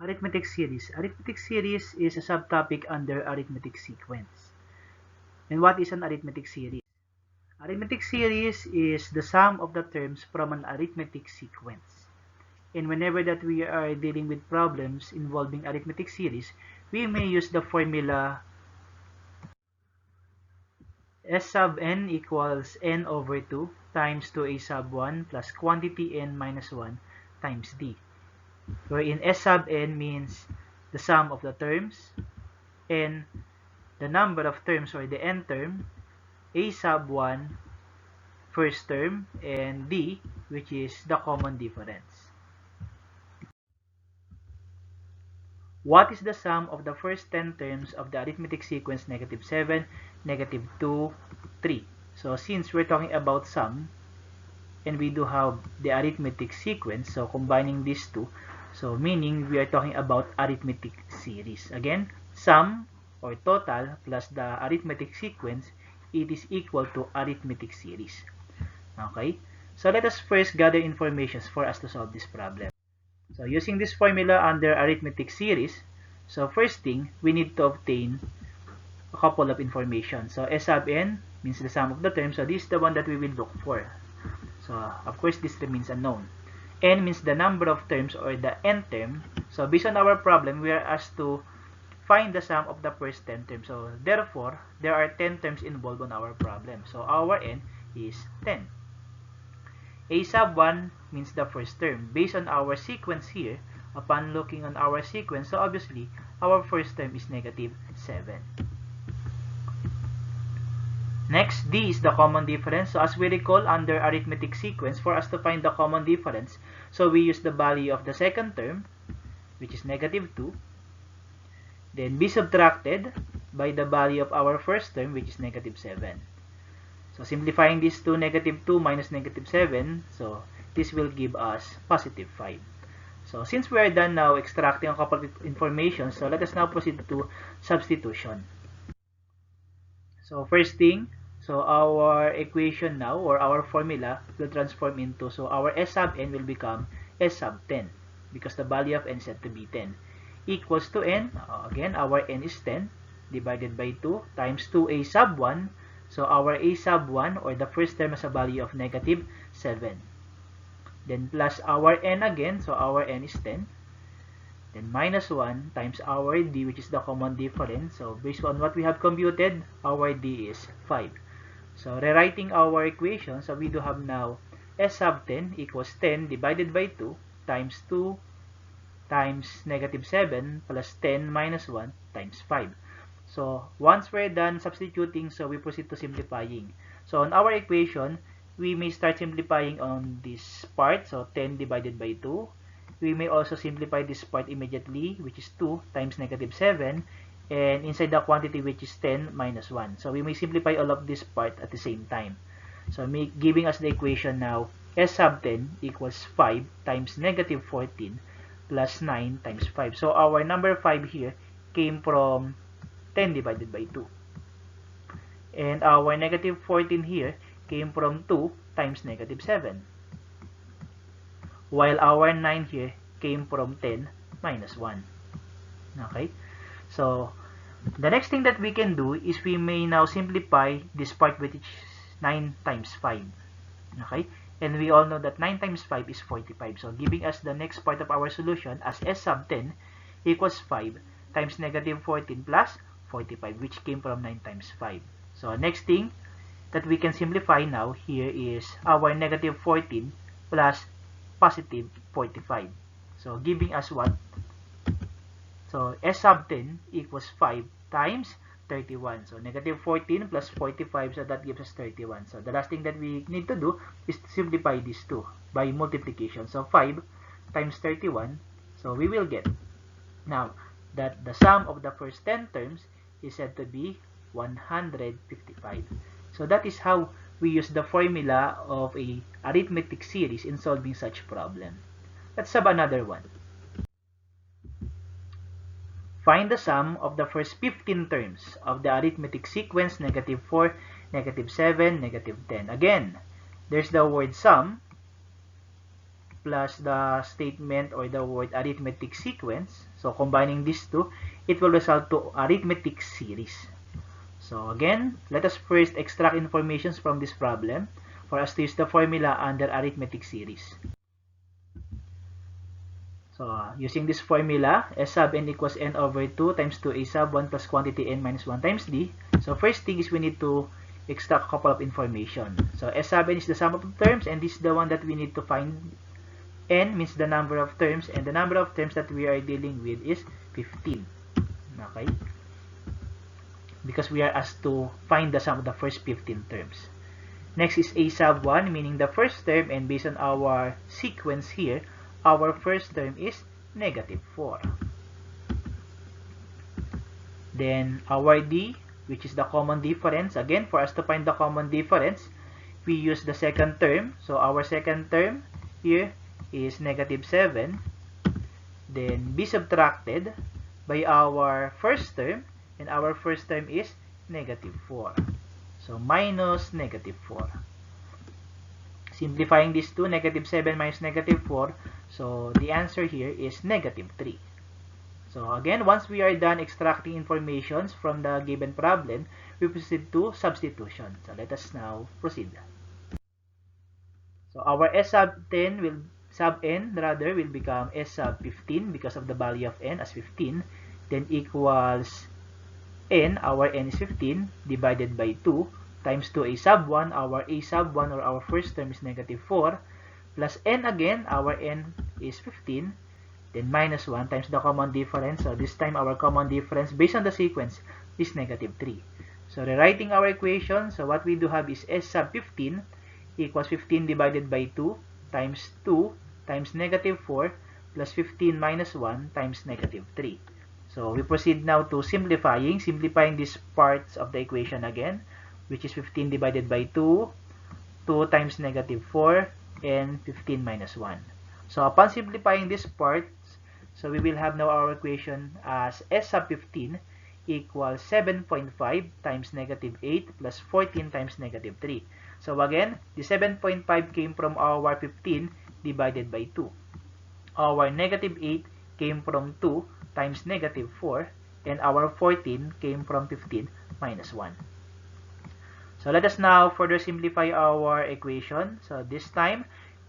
Arithmetic series. Arithmetic series is a subtopic under arithmetic sequence. And what is an arithmetic series? Arithmetic series is the sum of the terms from an arithmetic sequence. And whenever that we are dealing with problems involving arithmetic series, we may use the formula S sub n equals n over 2 times 2a sub 1 plus quantity n minus 1 times d. Wherein S sub n means the sum of the terms, n the number of terms or the n term, a sub 1 first term, and d which is the common difference. What is the sum of the first 10 terms of the arithmetic sequence negative 7, negative 2, 3? So since we're talking about sum, and we do have the arithmetic sequence, so combining these two, so meaning we are talking about arithmetic series. Again, sum or total plus the arithmetic sequence, it is equal to arithmetic series. Okay? So let us first gather information for us to solve this problem. So using this formula under arithmetic series, so first thing, we need to obtain a couple of information. So S sub n means the sum of the terms. So this is the one that we will look for. So of course this remains unknown. N means the number of terms or the n term. So based on our problem, we are asked to find the sum of the first 10 terms. So therefore, there are 10 terms involved on our problem. So our n is 10. A sub 1 means the first term. Based on our sequence here, upon looking on our sequence, so obviously, our first term is negative 7. Next, D is the common difference. So as we recall under arithmetic sequence, for us to find the common difference, so we use the value of the second term, which is negative 2, then be subtracted by the value of our first term, which is negative 7. So simplifying this to negative 2 minus negative 7, so this will give us positive 5. So since we are done now extracting a couple of information, so let us now proceed to substitution. So first thing, so our equation now or our formula will transform into, so our S sub n will become S sub 10 because the value of n is set to be 10 equals to n, again our n is 10 divided by 2 times 2a sub 1. So our a sub 1 or the first term has a value of negative 7. Then plus our n again, so our n is 10. Then minus 1 times our d, which is the common difference. So based on what we have computed, our d is 5. So rewriting our equation, so we do have now S sub 10 equals 10 divided by 2 times 2 times negative 7 plus 10 minus 1 times 5. So once we're done substituting, so we proceed to simplifying. So on our equation, we may start simplifying on this part, so 10 divided by 2. We may also simplify this part immediately, which is 2 times negative 7, and inside the quantity, which is 10 minus 1. So we may simplify all of this part at the same time. So giving us the equation now, S sub 10 equals 5 times negative 14 plus 9 times 5. So our number 5 here came from 10 divided by 2. And our negative 14 here came from 2 times negative 7. While our 9 here came from 10 minus 1. Okay? So, the next thing that we can do is we may now simplify this part, which is 9 times 5. Okay? And we all know that 9 times 5 is 45. So, giving us the next part of our solution as S sub 10 equals 5 times negative 14 plus 45, which came from 9 times 5. So next thing that we can simplify now here is our negative 14 plus positive 45. So giving us what? So S sub 10 equals 5 times 31. So negative 14 plus 45, so that gives us 31. So the last thing that we need to do is to simplify these two by multiplication. So 5 times 31, so we will get now that the sum of the first 10 terms is said to be 155. So that is how we use the formula of a arithmetic series in solving such problem. Let's have another one. Find the sum of the first 15 terms of the arithmetic sequence negative 4, negative 7, negative 10. Again, there's the word sum. plus the statement or the word arithmetic sequence. So combining these two, it will result to arithmetic series. So again, let us first extract information from this problem for us to use the formula under arithmetic series. So using this formula, S sub n equals n over 2 times 2a sub 1 plus quantity n minus 1 times d. So first thing is we need to extract a couple of information. So S sub n is the sum of the terms, and this is the one that we need to find. N means the number of terms, and the number of terms that we are dealing with is 15. Okay? Because we are asked to find the sum of the first 15 terms. Next is a sub 1, meaning the first term, and based on our sequence here, our first term is negative 4. Then our d, which is the common difference. Again, for us to find the common difference, we use the second term. So our second term here is negative 7. Then be subtracted by our first term, and our first term is negative 4. So minus negative 4. Simplifying these two, negative 7 minus negative 4, so the answer here is negative 3. So again, once we are done extracting informations from the given problem, we proceed to substitution. So let us now proceed. So our S sub n will become S sub 15 because of the value of n as 15, then equals n, our n is 15, divided by 2, times 2 a sub 1, our a sub 1 or our first term is negative 4, plus n again, our n is 15, then minus 1 times the common difference. So this time our common difference based on the sequence is negative 3. So rewriting our equation, so what we do have is S sub 15 equals 15 divided by 2 times 2 times negative 4 plus 15 minus 1 times negative 3. So we proceed now to simplifying these parts of the equation again, which is 15 divided by 2, 2 times negative 4, and 15 minus 1. So upon simplifying these parts, so we will have now our equation as S sub 15 equals 7.5 times negative 8 plus 14 times negative 3. So again, the 7.5 came from our 15 divided by 2. Our negative 8 came from 2 times negative 4, and our 14 came from 15 minus 1. So let us now further simplify our equation. So this time,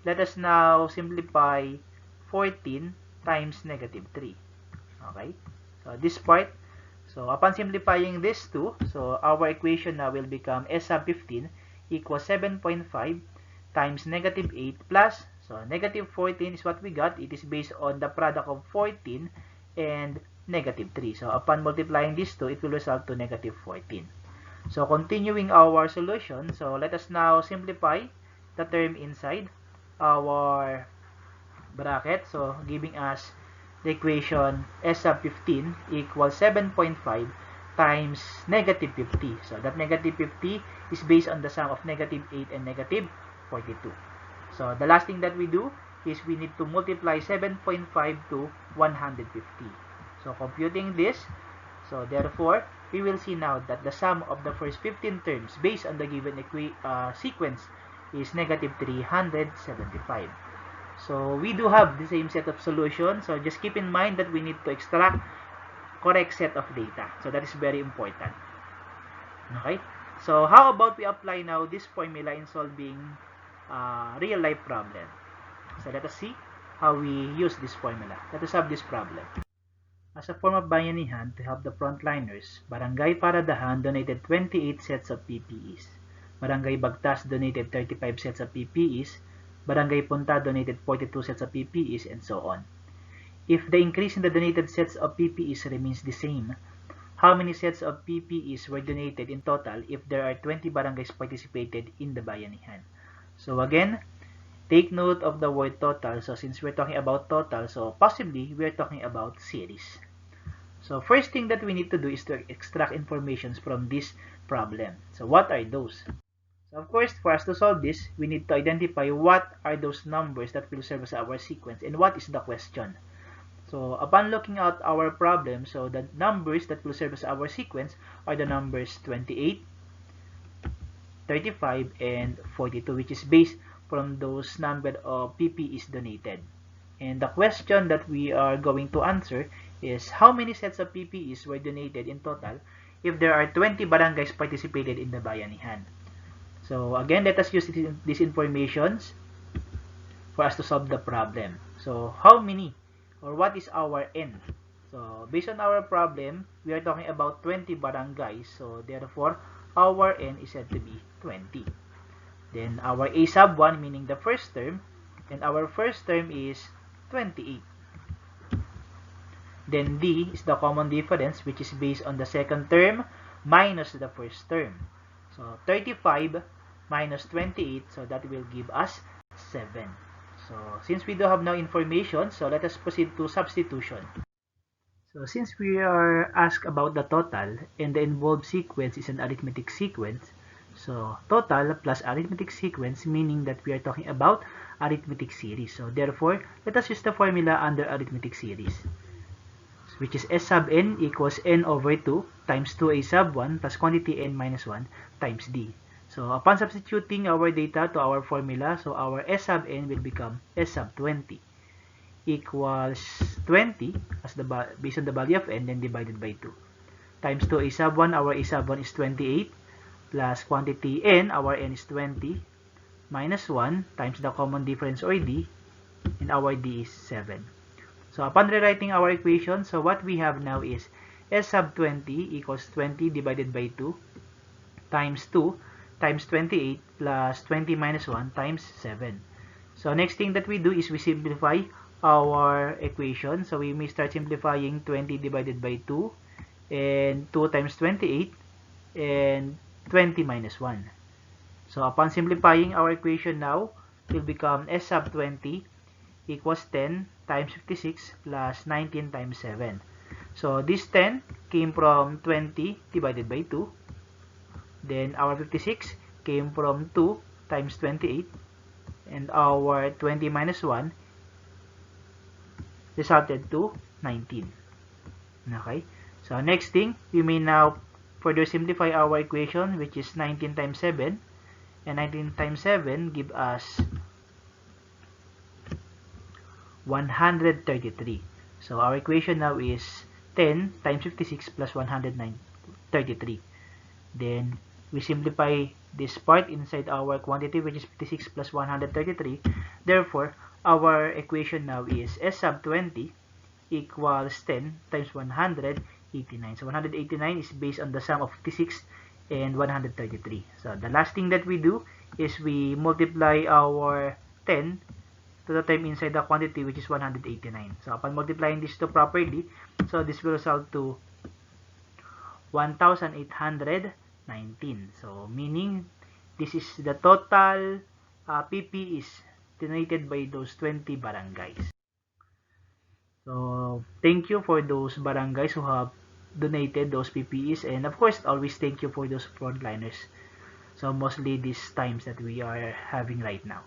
let us now simplify 14 times negative 3. Okay? So this part, so upon simplifying this two, so our equation now will become S sub 15 equals 7.5 times negative 8 plus, so negative 14 is what we got. It is based on the product of 14 and negative 3. So upon multiplying these two, it will result to negative 14. So continuing our solution, so let us now simplify the term inside our bracket. So giving us the equation S sub 15 equals 7.5 times negative 50. So that negative 50 is based on the sum of negative 8 and negative 42. So the last thing that we do is we need to multiply 7.5 to 150. So computing this, so therefore, we will see now that the sum of the first 15 terms based on the given sequence is negative 375. So we do have the same set of solutions. So just keep in mind that we need to extract correct set of data. So that is very important. Okay? So how about we apply now this formula in solving real life problem? So let us see how we use this formula. Let us have this problem. As a form of bayanihan to help the frontliners, Barangay Paradahan donated 28 sets of PPEs. Barangay Bagtas donated 35 sets of PPEs. Barangay Punta donated 42 sets of PPEs, and so on. If the increase in the donated sets of PPEs remains the same, how many sets of PPEs were donated in total if there are 20 barangays participated in the bayanihan? So again, take note of the word total. So since we're talking about total, so possibly we're talking about series. So first thing that we need to do is to extract informations from this problem. So what are those? So of course, for us to solve this, we need to identify what are those numbers that will serve as our sequence and what is the question. So upon looking at our problem, so the numbers that will serve as our sequence are the numbers 28, 35, and 42, which is based from those number of PPEs donated. And the question that we are going to answer is how many sets of PPEs were donated in total if there are 20 barangays participated in the bayanihan. So again, let us use these informations for us to solve the problem. So how many or what is our N? So based on our problem, we are talking about 20 barangays. So therefore, our N is said to be 20. Then our A sub 1, meaning the first term, and our first term is 28. Then D is the common difference, which is based on the second term minus the first term. So 35 minus 28, so that will give us 7. So since we do have no information, so let us proceed to substitution. So since we are asked about the total and the involved sequence is an arithmetic sequence, so total plus arithmetic sequence, meaning that we are talking about arithmetic series. So therefore, let us use the formula under arithmetic series, which is S sub n equals n over 2 times 2a sub 1 plus quantity n minus 1 times d. So upon substituting our data to our formula, so our S sub n will become S sub 20 equals 20 as the based on the value of n, then divided by 2 times 2a sub 1. Our a sub 1 is 28 plus quantity n, our n is 20 minus 1 times the common difference or d, and our d is 7. So upon rewriting our equation, so what we have now is S sub 20 equals 20 divided by 2 times 2 times 28 plus 20 minus 1 times 7. So next thing that we do is we simplify our equation. So we may start simplifying 20 divided by 2 and 2 times 28 and 20 minus 1. So upon simplifying our equation now, it will become S sub 20 equals 10 times 56 plus 19 times 7. So this 10 came from 20 divided by 2. Then our 56 came from 2 times 28. And our 20 minus 1 resulted to 19. Okay? So next thing, we may now further simplify our equation, which is 19 times 7. And 19 times 7 give us 133. So our equation now is 10 times 56 plus 133. Then we simplify this part inside our quantity, which is 56 plus 133. Therefore, our equation now is S sub 20 equals 10 times 189. So 189 is based on the sum of 56 and 133. So the last thing that we do is we multiply our 10 to the term inside the quantity, which is 189. So upon multiplying this two properly, so this will result to 1,819. So meaning this is the total PP is donated by those 20 barangays. So thank you for those barangays who have donated those PPEs, and of course always thank you for those frontliners. So mostly these times that we are having right now.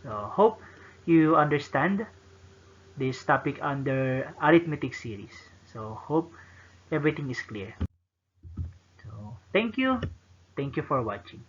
So hope you understand this topic under arithmetic series. So hope everything is clear. So thank you for watching.